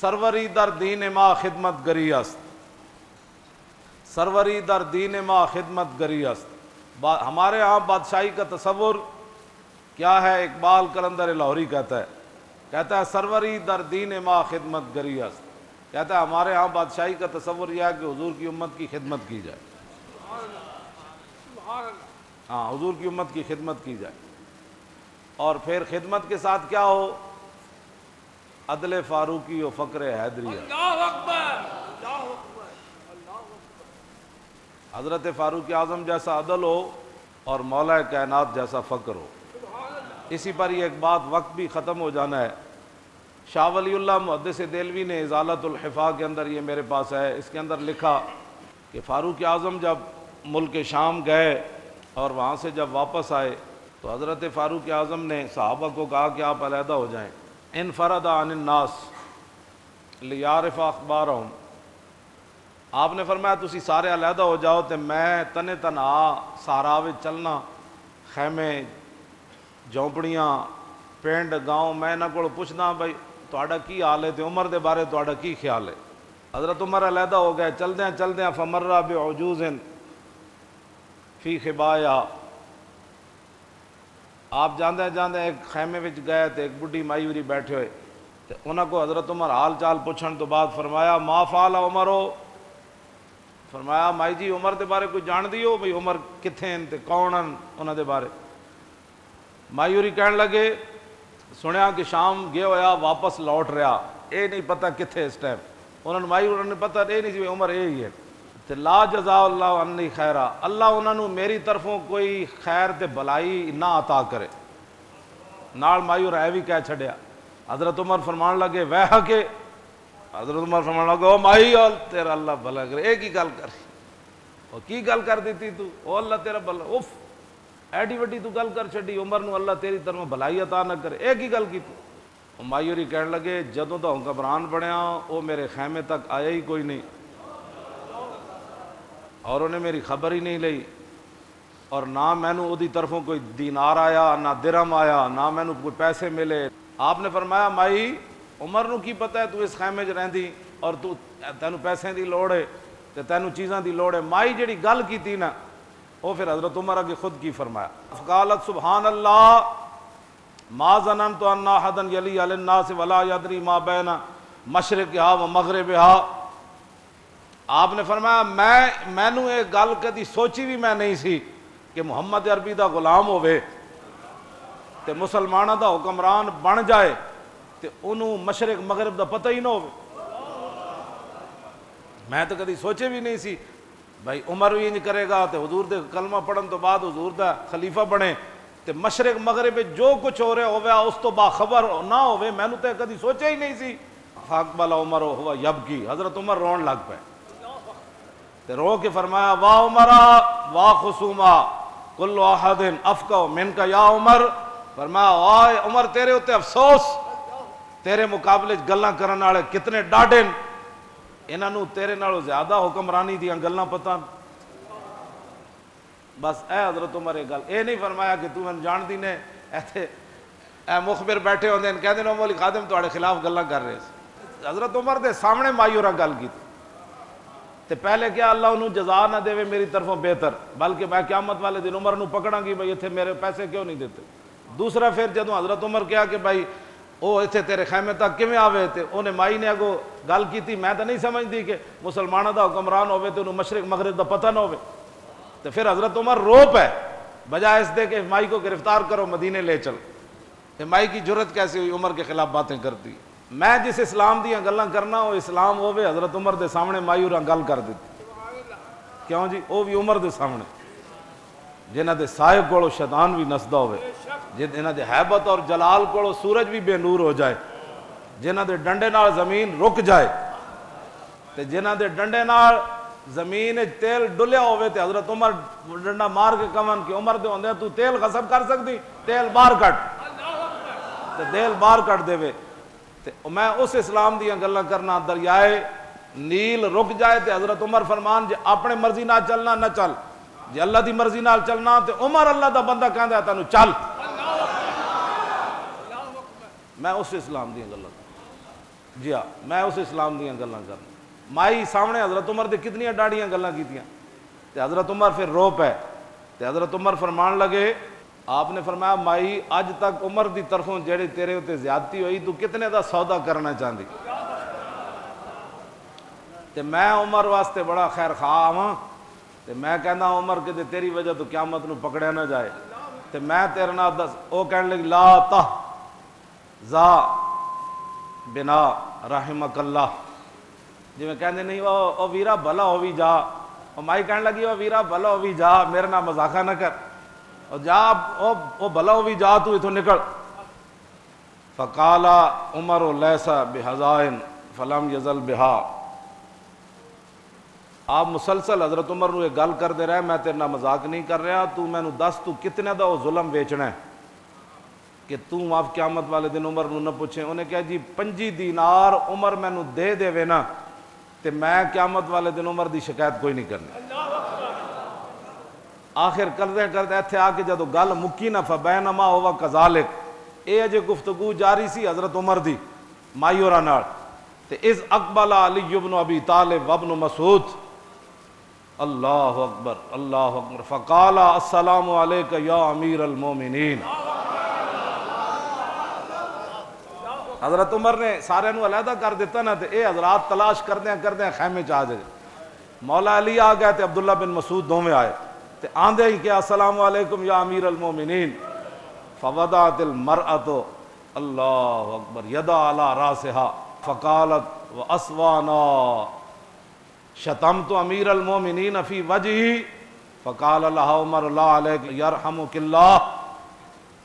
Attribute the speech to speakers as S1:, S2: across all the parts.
S1: سروری در دین ما خدمت گری است، سروری در دین ما خدمت گری است۔ ہمارے ہاں بادشاہی کا تصور کیا ہے؟ اقبال قلندر لاہوری کہتا ہے سروری در دین ما خدمت گری است، کہتا ہے ہمارے ہاں بادشاہی کا تصور یہ ہے کہ حضور کی امت کی خدمت کی جائے، ہاں حضور کی امت کی خدمت کی جائے، اور پھر خدمت کے ساتھ کیا ہو؟ عدل فاروقی و فقر حیدریہ۔
S2: اللہ اکبر، اللہ اکبر، اللہ اکبر۔
S1: حضرت فاروق اعظم جیسا عدل ہو اور مولا کائنات جیسا فقر ہو۔ اسی پر یہ ایک بات، وقت بھی ختم ہو جانا ہے، شاہ ولی اللہ محدث دہلوی نے ازالۃ الحفا کے اندر، یہ میرے پاس ہے، اس کے اندر لکھا کہ فاروق اعظم جب ملک شام گئے اور وہاں سے جب واپس آئے تو حضرت فاروق اعظم نے صحابہ کو کہا کہ آپ علیحدہ ہو جائیں، انفرد عن الناس لیعرف اخبارہم۔ آپ نے فرمایا تسی سارے علیحدہ ہو جاؤ تے میں تنے تنہا صحرا وچ چلنا، خیمے جھونپڑیاں پنڈ گاؤں، میں انہاں کول پوچھنا بھائی تہاڈا کی حال ہے تے عمر دے بارے تہاڈا کی خیال ہے۔ حضرت عمر علیحدہ ہو گئے، چلدیاں فمر بعجوز فی خبایا، آپ جاندے ایک خیمے وچ گئے تے ایک بڈھی مائی ہوری بیٹھے ہوئے تے انہاں کو حضرت عمر حال چال پوچھن تو بعد فرمایا ما فعل عمرو، فرمایا مائی جی عمر دے بارے کوئی جان دیو بھئی عمر کتھے ہیں تے کون ہیں انہاں دے بارے؟ مائی ہوری کہن لگے سنیا کہ شام گیا ہویا واپس لوٹ رہا، اے نہیں پتہ کتھے اس ٹائم، انہوں نے مائی ہوری نے پتہ اے نہیں سی عمر اے ہی ہے تے لا جزا اللہ عنی خیرہ، اللہ انہوں نے میری طرفوں کوئی خیر تے بلائی نہ عطا کرے۔ نال مائی اور اے بھی کہہ چھڑیا۔ حضرت عمر فرمان لگے ویہ کے، حضرت عمر فرمان لگے او مائی اور تیرا اللہ بھلا کرے، ایک ہی گل کر او کی گل کر دیتی تو، او اللہ تیرا بھلا، اف ایڈی وڈی تو گل کر چھڑی، عمر نو اللہ تیری طرف بھلائی عطا نہ کرے، ایک ہی گل کی تو۔ مائی ہوری کہن لگے جدوں تو گھبران بنیا او میرے خیمے تک آیا ہی کوئی نہیں، اور انہیں میری خبر ہی نہیں لئی، اور نہ مینوں اودی طرفوں کوئی دینار آیا نہ درہم آیا، نہ مینوں کوئی پیسے ملے۔ آپ نے فرمایا مائی عمر نو کی پتہ ہے تو اس خیمے چ رہندی اور تو تینوں پیسے دی لوڑ ہے تے تینوں چیزاں دی لوڑ ہے۔ مائی جڑی گل کیتی نا وہ پھر حضرت عمر اگے خود کی فرمایا، فقالت سبحان اللہ ما ظننت ان احدا یلی علی الناس ولا یدری ما بین مشرقھا و مغربھا۔ آپ نے فرمایا مینوں یہ گل کدی سوچی بھی میں نہیں سی کہ محمد عربی دا غلام ہوئے تے مسلمانہ دا حکمران بن جائے تے انہوں مشرق مغرب دا پتہ ہی نہ ہوئے۔ میں تو کدی سوچے بھی نہیں سی بھائی عمر بھی انج کرے گا تے حضور دے کلمہ پڑھن تو بعد حضور دا خلیفہ بنے تے مشرق مغرب جو کچھ ہو رہا ہوئے اس تو باخبر نہ ہوئے، میں نے تو کدی سوچے ہی نہیں سی۔ فاقبل عمر ہوا یبکی، حضرت عمر رون لگ پے تے رو کے فرمایا واہ عمرہ واہ خصومہ کل احد افقہ منک یا عمر، فرمایا واہ عمر تیرے ہوتے افسوس، تیرے مقابلے گلاں کرن والے کتنے ڈاڈے، انہاں نوں تیرے نالوں زیادہ حکمرانی دیاں گلاں پتہ۔ بس اے حضرت عمر ایک گل اے نہیں فرمایا کہ تو من جان دی نے ایتھے اے مخبر بیٹھے ہوندے نے کہندے نے مولی خادم تواڈے خلاف گلاں کر رہے سی، حضرت عمر دے سامنے مایورہ گل کیتی تے پہلے کیا اللہ انہوں جزا نہ دے میری طرفوں بہتر، بلکہ میں قیامت والے دن عمر نو پکڑاں گی بھائی اتنے میرے پیسے کیوں نہیں دیتے۔ دوسرا پھر جدوں حضرت عمر کیا کہ بھائی وہ اتنے تیرے خیمے تک کیویں آوے تے انہیں مائی نے اگوں گل کیتی، میں تو نہیں سمجھتی کہ مسلمانوں دا حکمران ہوئے تو انہوں مشرق مغرب دا پتہ نہ ہوئے، تو پھر حضرت عمر رو پے بجائے اس دے کہ مائی کو گرفتار کرو مدینے لے چل۔ کہ مائی کی جرت کیسے ہوئی عمر کے خلاف باتیں کرتی؟ میں جس اسلام دیاں گلاں کرنا وہ اسلام ہوئے حضرت عمر دے سامنے مائی اور گل کر دیتی، کیوں جی وہ بھی عمر دے سامنے جنہ دے سائے کولو شیطان بھی نسدا ہوئے، جنہ دے حیبت اور جلال کولو سورج بھی بے نور ہو جائے، جنہ دے ڈنڈے نال زمین رک جائے تے جنہ دے ڈنڈے نال زمین تیل ڈلیا ہوئے تے حضرت عمر ڈنڈا مار کے کمن کہ عمر دے ہوندے تو تیل غصب کر سکتی، تیل باہر کٹ تے تیل باہر کٹ دے وے۔ تے میں اس اسلام دیاں گلاں کرنا، دریائے نیل رک جائے تے حضرت عمر فرمان جے اپنے مرضی نال چلنا نہ چل، جے اللہ دی مرضی نال چلنا تے عمر اللہ دا بندہ کہندا ہے تینوں چل۔ میں اس اسلام دی گلاں جی ہاں میں اس اسلام دیاں گلاں کرنا. مائی سامنے حضرت عمر دے کتنی ڈاڑیاں گلاں کیتیاں تے حضرت عمر پھر رو پے تے حضرت عمر فرمان لگے, آپ نے فرمایا مائی اج تک عمر دی طرفوں جڑی تیرے اتے زیادتی ہوئی تو کتنے دا سودا کرنا چاہندی تے میں عمر واسطے بڑا خیر خواہ ہاں تے میں کہنا عمر کہ تیری وجہ تو قیامت نو پکڑیا نہ جائے تے میں تیرے نال دس. او کہنے لگی لا تحزا بنا رحمک اللہ, جی میں کہندے نہیں او ویرا بھلا ہووی جا. او مائی کہنے لگی او ویرا بھلا ہووی جا, میرے نال مذاقہ نہ کر, او جا او بھلا ہووی جا, تو اتوں نکل. فقال عمر لیس بحزائن فلم یزل بہا. آپ مسلسل حضرت عمر نو یہ گل کرتے رہے, میں تیرے نال مذاق نہیں کر رہا, تو مینوں دس تو کتنے دا وہ ظلم ویچنا ہے کہ تو آپ قیامت والے دن عمر نو نہ پوچھیں. انہیں کہا جی 25 دینار عمر مینوں دے دے وے نا تے میں قیامت والے دن عمر دی شکایت کوئی نہیں کرنی. آخر کردے کردے ایتھے آ کے جدو گل مکی نا فبینما ہوا کذالک, اے اجے گفتگو جاری سی حضرت عمر دی مائی ہوراں نال تے اذ اقبل علی بن ابی طالب وابن مسعود, اللہ اکبر اللہ اکبر, فقال السلام علیک یا امیر المومنین. حضرت عمر نے سارے نو علیحدہ کر دیتا نا تے اے حضرات تلاش کردے خیمے چ آ جائے. مولا علی آ گئے تے عبداللہ بن مسعود دوویں آئے تے آندے ہی کہ السلام علیکم یا امیر المومنین. فوضعت المرأۃ اللہ اکبر یدا علی راسہا فقالت واسوانا شتمت امیر المومنین فی وجہی فقال لها عمر لا علیک یرحمک اللہ.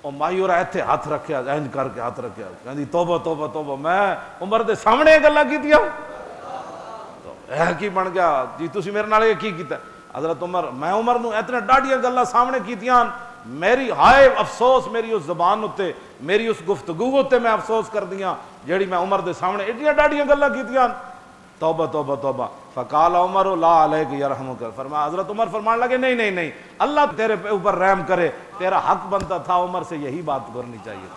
S1: اور مایور ایتھے ہاتھ رکھیا اینج کر کے ہاتھ رکھیا کہندی توبہ توبہ توبہ, میں عمر دے سامنے گلاں کیتیاں تو اے کی بن گیا جی تسی میرے نال یہ کی کیتا. حضرت عمر میں عمر نو اتنے ڈاڈیاں گلاں سامنے کیتیاں, میری ہائے افسوس میری اس زبان اتے میری اس گفتگو اتے میں افسوس کر دیاں جیڑی میں عمر دے سامنے ایڈیاں ڈاڈیاں گلاں کیتیاں. توبہ توبہ توبہ. فقال عمر لا علیک یرحمک, فرمایا حضرت عمر فرمان لگے نہیں نہیں نہیں اللہ تیرے اوپر رحم کرے, تیرا حق بنتا تھا عمر سے یہی بات کرنی چاہیے.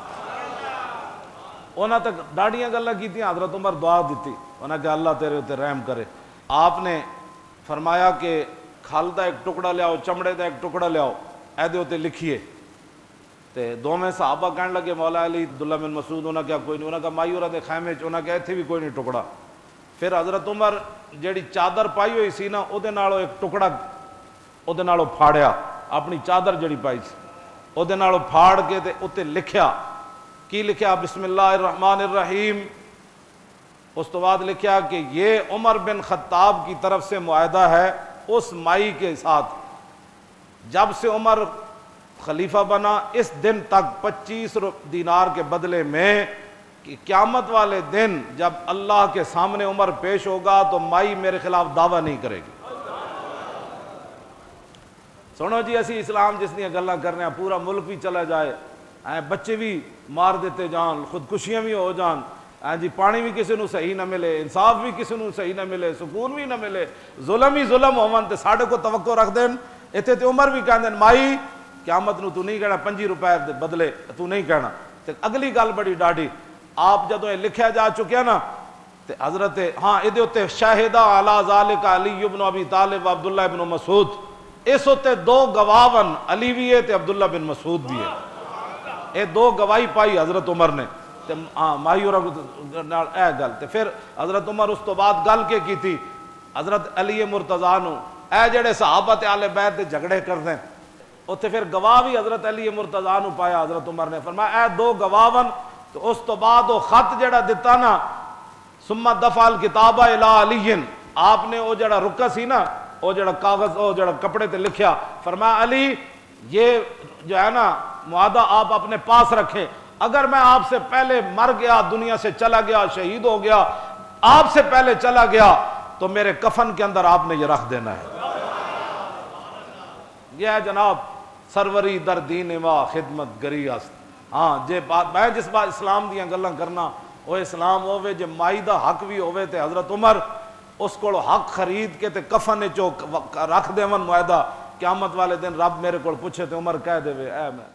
S1: انہاں تک ڈاڑیاں گلاں کیتیاں, حضرت عمر دعا دیتی, انہاں کہ اللہ تیرے اوپر رحم کرے. آپ نے فرمایا کہ کھل دا ایک ٹکڑا لیاؤ, چمڑے دا ایک ٹکڑا لیاؤ, اے دے اوتے لکھیے. تے دوویں صحابہ کہن لگے مولا علی عبداللہ بن مسعود, انہاں کیا کوئی نہیں, انہاں کہ مایورہ دے خیمے چ, انہاں کہ ایتھے بھی کوئی نہیں ٹکڑا. پھر حضرت عمر جیڑی چادر پائی ہوئی سی نا او دے نالوں ایک ٹکڑا او دے نالوں پھاڑیا, اپنی چادر جڑی پائی سی او دے نالوں پھاڑ کے تے اوتے لکھیا. کی لکھیا؟ بسم اللہ الرحمن الرحیم. اس تو بعد لکھیا کہ یہ عمر بن خطاب کی طرف سے معاہدہ ہے اس مائی کے ساتھ, جب سے عمر خلیفہ بنا اس دن تک 25 دینار کے بدلے میں کہ قیامت والے دن جب اللہ کے سامنے عمر پیش ہوگا تو مائی میرے خلاف دعویٰ نہیں کرے گی. سنو جی اسی اسلام جس نے گلاں کرنے ہیں, پورا ملک بھی چلا جائے, بچے بھی مار دیتے جان, خودکشیاں بھی ہو جان, جی پانی بھی کسی نو صحیح نہ ملے, انصاف بھی کسی نو صحیح نہ ملے, سکون بھی نہ ملے, ظلم ہی ظلم ہون تے ساڈے کو توقع رکھ دین. ایتھے تے عمر بھی کہندے مائی قیامت نو تو نہیں کہنا 5 روپے دے بدلے تو نہیں کہنا. تے اگلی گل بڑی ڈاڈی, آپ جدوں یہ لکھیا جا چکیا نا تے حضرت ہاں ادھے اوتے شاہدہ علی ذالک علی بن ابی طالب و عبداللہ بن مسعود, اس ہوتے 2 گواہن علی بھی ہے تے عبداللہ بن مسعود بھی ہے. اے 2 گواہی پائی حضرت عمر نے تے ہاں مایورہ نال اے گل. تے پھر حضرت عمر اس تو بعد گل کے کیتی حضرت علی مرتضیٰ نو, اے جڑے صحابہ تے اہل بیت دے جھگڑے کردے اوتے پھر گواہ بھی حضرت علی مرتضیٰ نو پایا. حضرت عمر نے فرمایا اے 2 گواہن. تو اس تو بعد وہ خط جڑا دیتا نا ثم دفع الکتاب الی علی, آپ نے وہ جڑا رکا سی نا وہ جڑا کاغذ وہ جڑا کپڑے تے لکھیا, فرمایا علی یہ جو ہے نا معاہدہ آپ اپنے پاس رکھیں, اگر میں آپ سے پہلے مر گیا, دنیا سے چلا گیا, شہید ہو گیا, آپ سے پہلے چلا گیا تو میرے کفن کے اندر آپ نے یہ رکھ دینا ہے. یہ ہے جناب سروری در دین وا خدمت گری است. ہاں جے بات میں جس بات اسلام دیاں گلاں کرنا وہ اسلام ہوے جے مائی دا حق بھی ہوے تے حضرت عمر اس کو حق خرید کے تے کفن چو رکھ دیون معاہدہ, قیامت والے دن رب میرے کو پوچھے تے عمر کہہ دے اے میں